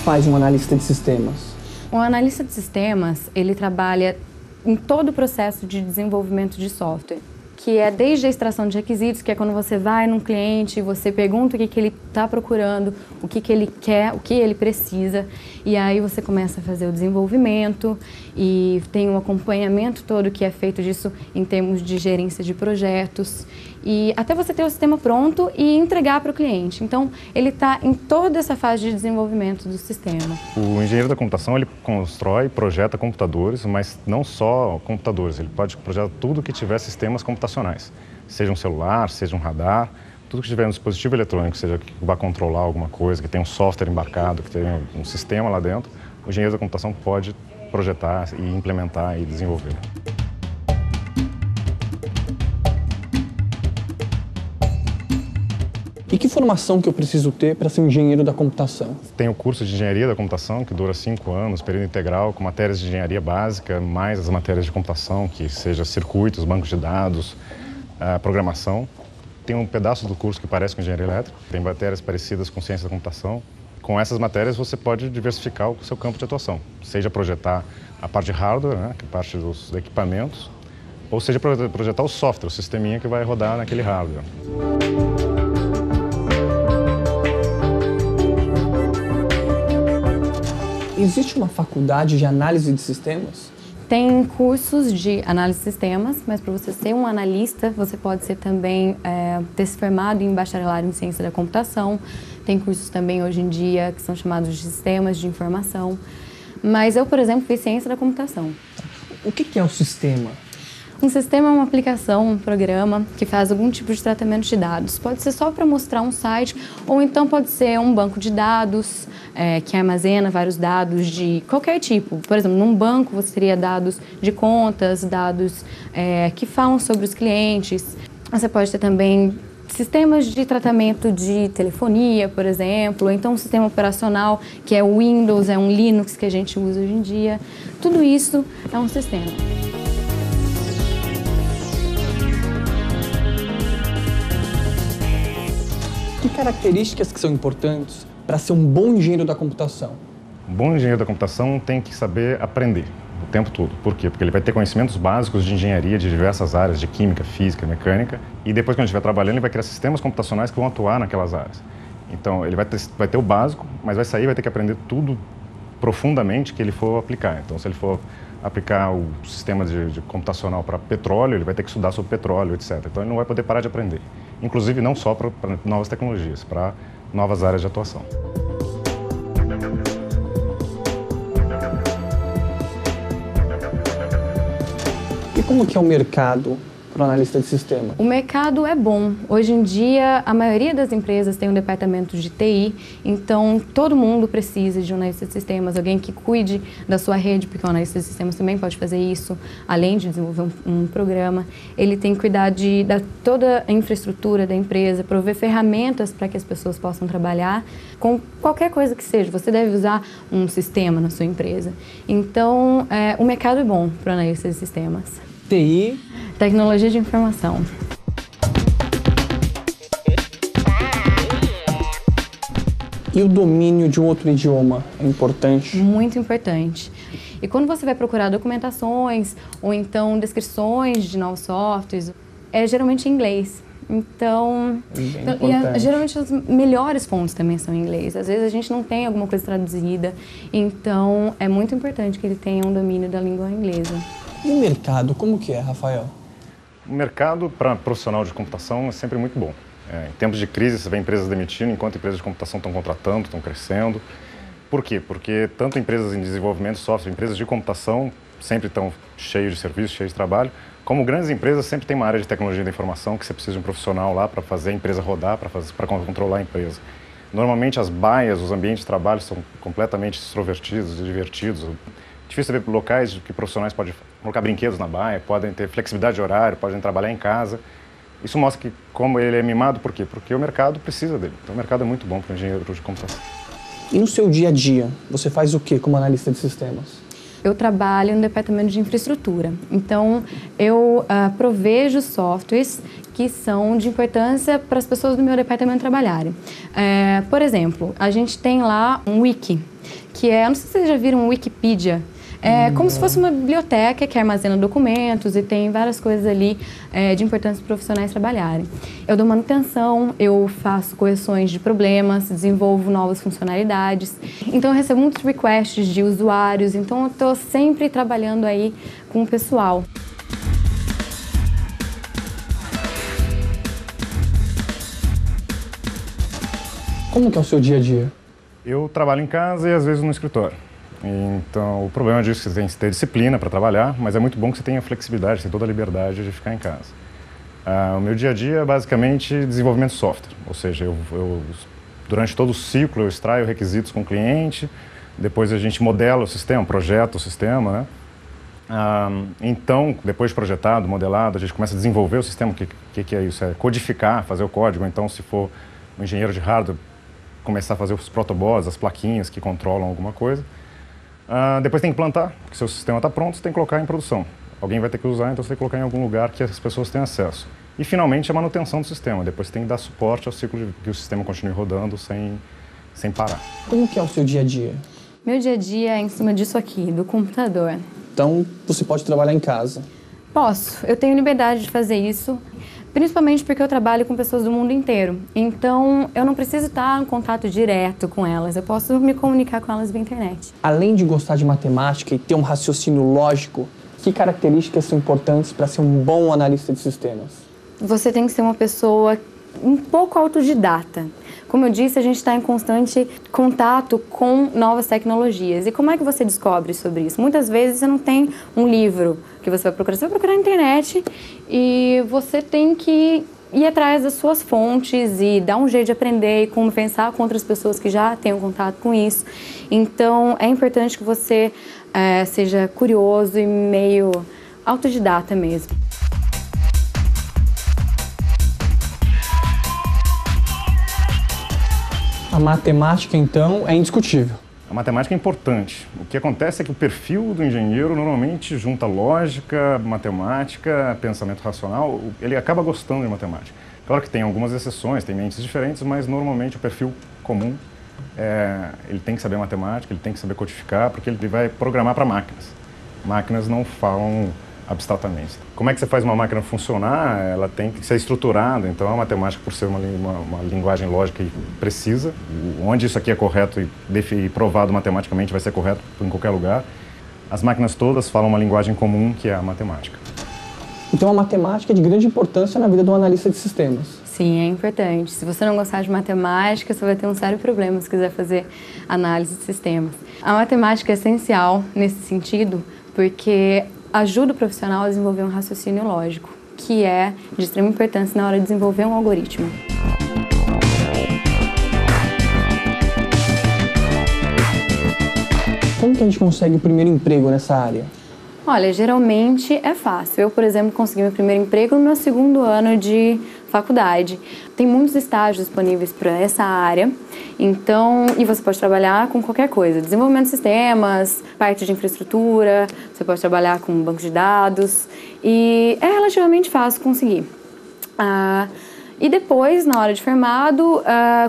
faz um analista de sistemas? Um analista de sistemas, ele trabalha em todo o processo de desenvolvimento de software, que é desde a extração de requisitos, que é quando você vai num cliente, você pergunta o que ele está procurando, o que ele quer, o que ele precisa, e aí você começa a fazer o desenvolvimento e tem um acompanhamento todo que é feito disso em termos de gerência de projetos, e até você ter o sistema pronto e entregar para o cliente. Então, ele está em toda essa fase de desenvolvimento do sistema. O engenheiro da computação, ele constrói e projeta computadores, mas não só computadores, ele pode projetar tudo que tiver sistemas computacionais, seja um celular, seja um radar, tudo que tiver um dispositivo eletrônico, seja que vá controlar alguma coisa, que tenha um software embarcado, que tenha um sistema lá dentro, o engenheiro da computação pode projetar e implementar e desenvolver. E que formação que eu preciso ter para ser um engenheiro da computação? Tem o curso de engenharia da computação, que dura 5 anos, período integral, com matérias de engenharia básica, mais as matérias de computação, que seja circuitos, bancos de dados, programação. Tem um pedaço do curso que parece com engenharia elétrica, tem matérias parecidas com ciência da computação. Com essas matérias você pode diversificar o seu campo de atuação, seja projetar a parte de hardware, né, que é a parte dos equipamentos, ou seja projetar o software, o sisteminha que vai rodar naquele hardware. Existe uma faculdade de análise de sistemas? Tem cursos de análise de sistemas, mas para você ser um analista, você pode ser também ter se formado em bacharelado em ciência da computação. Tem cursos também hoje em dia que são chamados de sistemas de informação. Mas eu, por exemplo, fiz ciência da computação. O que é o sistema? Um sistema é uma aplicação, um programa que faz algum tipo de tratamento de dados. Pode ser só para mostrar um site, ou então pode ser um banco de dados que armazena vários dados de qualquer tipo. Por exemplo, num banco você teria dados de contas, dados que falam sobre os clientes. Você pode ter também sistemas de tratamento de telefonia, por exemplo, ou então um sistema operacional que é o Windows, é um Linux que a gente usa hoje em dia. Tudo isso é um sistema. Que características que são importantes para ser um bom engenheiro da computação? Um bom engenheiro da computação tem que saber aprender o tempo todo. Por quê? Porque ele vai ter conhecimentos básicos de engenharia de diversas áreas, de química, física, mecânica, e depois, quando ele estiver trabalhando, ele vai criar sistemas computacionais que vão atuar naquelas áreas. Então, ele vai ter o básico, mas vai ter que aprender tudo profundamente que ele for aplicar. Então, se ele for aplicar o sistema de computacional para petróleo, ele vai ter que estudar sobre petróleo, etc. Então, ele não vai poder parar de aprender. Inclusive, não só para novas tecnologias, para novas áreas de atuação. E como que é o mercado para o analista de sistema? O mercado é bom. Hoje em dia, a maioria das empresas tem um departamento de TI, então todo mundo precisa de um analista de sistemas, alguém que cuide da sua rede, porque o analista de sistemas também pode fazer isso, além de desenvolver um programa. Ele tem que cuidar de toda a infraestrutura da empresa, prover ferramentas para que as pessoas possam trabalhar com qualquer coisa que seja. Você deve usar um sistema na sua empresa. Então, o mercado é bom para o analista de sistemas. TI. Tecnologia de informação. E o domínio de um outro idioma é importante? Muito importante. E quando você vai procurar documentações ou então descrições de novos softwares, é geralmente em inglês. Então, geralmente as melhores fontes também são em inglês. Às vezes a gente não tem alguma coisa traduzida, então é muito importante que ele tenha um domínio da língua inglesa. E o mercado, como que é, Rafael? O mercado para profissional de computação é sempre muito bom. Em tempos de crise, você vê empresas demitindo, enquanto empresas de computação estão contratando, estão crescendo. Por quê? Porque tanto empresas em desenvolvimento de software, empresas de computação sempre estão cheias de serviços, cheias de trabalho, como grandes empresas sempre tem uma área de tecnologia da informação que você precisa de um profissional lá para fazer a empresa rodar, para controlar a empresa. Normalmente as baias, os ambientes de trabalho são completamente extrovertidos, divertidos. Difícil ver locais que profissionais podem colocar brinquedos na baia, podem ter flexibilidade de horário, podem trabalhar em casa. Isso mostra que como ele é mimado, por quê? Porque o mercado precisa dele. Então o mercado é muito bom para o engenheiro de computação. E no seu dia a dia, você faz o que como analista de sistemas? Eu trabalho no departamento de infraestrutura. Então, eu provejo softwares que são de importância para as pessoas do meu departamento trabalharem. Por exemplo, a gente tem lá um wiki. que é, não sei se vocês já viram o Wikipedia. É como se fosse uma biblioteca que armazena documentos e tem várias coisas ali de importância para os profissionais trabalharem. Eu dou manutenção, eu faço correções de problemas, desenvolvo novas funcionalidades. Então eu recebo muitos requests de usuários, então eu estou sempre trabalhando aí com o pessoal. Como que é o seu dia a dia? Eu trabalho em casa e às vezes no escritório. Então, o problema disso é que você tem que ter disciplina para trabalhar, mas é muito bom que você tenha flexibilidade, você tem toda a liberdade de ficar em casa. O meu dia a dia é basicamente desenvolvimento de software, ou seja, durante todo o ciclo eu extraio requisitos com o cliente, depois a gente modela o sistema, projeta o sistema, né? Então, depois de projetado, modelado, a gente começa a desenvolver o sistema. O que é isso? É codificar, fazer o código. Então, se for um engenheiro de hardware, começar a fazer os protoboards, as plaquinhas que controlam alguma coisa. Depois tem que plantar, porque seu sistema está pronto, você tem que colocar em produção. Alguém vai ter que usar, então você tem que colocar em algum lugar que as pessoas tenham acesso. E, finalmente, a manutenção do sistema. Depois você tem que dar suporte ao ciclo de que o sistema continue rodando sem parar. Como que é o seu dia a dia? Meu dia a dia é em cima disso aqui, do computador. Então, você pode trabalhar em casa? Posso. Eu tenho liberdade de fazer isso, principalmente porque eu trabalho com pessoas do mundo inteiro. Então, eu não preciso estar em contato direto com elas. Eu posso me comunicar com elas via internet. Além de gostar de matemática e ter um raciocínio lógico, que características são importantes para ser um bom analista de sistemas? Você tem que ser uma pessoa um pouco autodidata. Como eu disse, a gente está em constante contato com novas tecnologias. E como é que você descobre sobre isso? Muitas vezes você não tem um livro que você vai procurar na internet e você tem que ir atrás das suas fontes e dar um jeito de aprender e conversar com outras pessoas que já tenham contato com isso. Então, é importante que você seja curioso e meio autodidata mesmo. A matemática, então, é indiscutível. A matemática é importante. O que acontece é que o perfil do engenheiro normalmente junta lógica, matemática, pensamento racional. Ele acaba gostando de matemática. Claro que tem algumas exceções, tem mentes diferentes, mas normalmente o perfil comum ele tem que saber matemática, ele tem que saber codificar, porque ele vai programar para máquinas. Máquinas não falam abstratamente. Como é que você faz uma máquina funcionar? Ela tem que ser estruturada, então a matemática, por ser uma linguagem lógica e precisa, onde isso aqui é correto e provado matematicamente vai ser correto em qualquer lugar, as máquinas todas falam uma linguagem comum, que é a matemática. Então a matemática é de grande importância na vida do analista de sistemas. Sim, é importante. Se você não gostar de matemática, você vai ter um sério problema se quiser fazer análise de sistemas. A matemática é essencial nesse sentido, porque ajuda o profissional a desenvolver um raciocínio lógico, que é de extrema importância na hora de desenvolver um algoritmo. Como que a gente consegue o primeiro emprego nessa área? Olha, geralmente é fácil. Eu, por exemplo, consegui meu primeiro emprego no meu segundo ano de faculdade. Tem muitos estágios disponíveis para essa área, então, e você pode trabalhar com qualquer coisa, desenvolvimento de sistemas, parte de infraestrutura, você pode trabalhar com banco de dados, e é relativamente fácil conseguir. E depois, na hora de formado,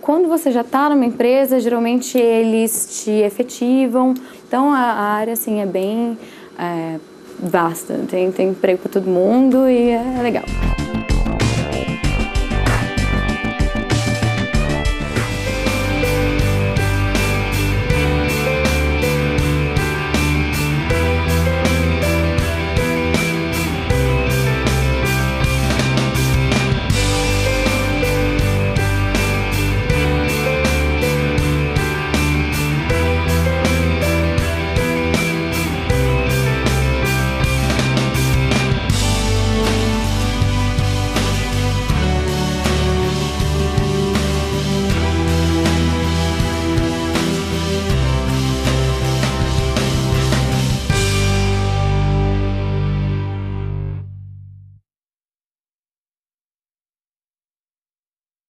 quando você já está numa empresa, geralmente eles te efetivam, então a área assim, é bem vasta, tem emprego para todo mundo e é legal.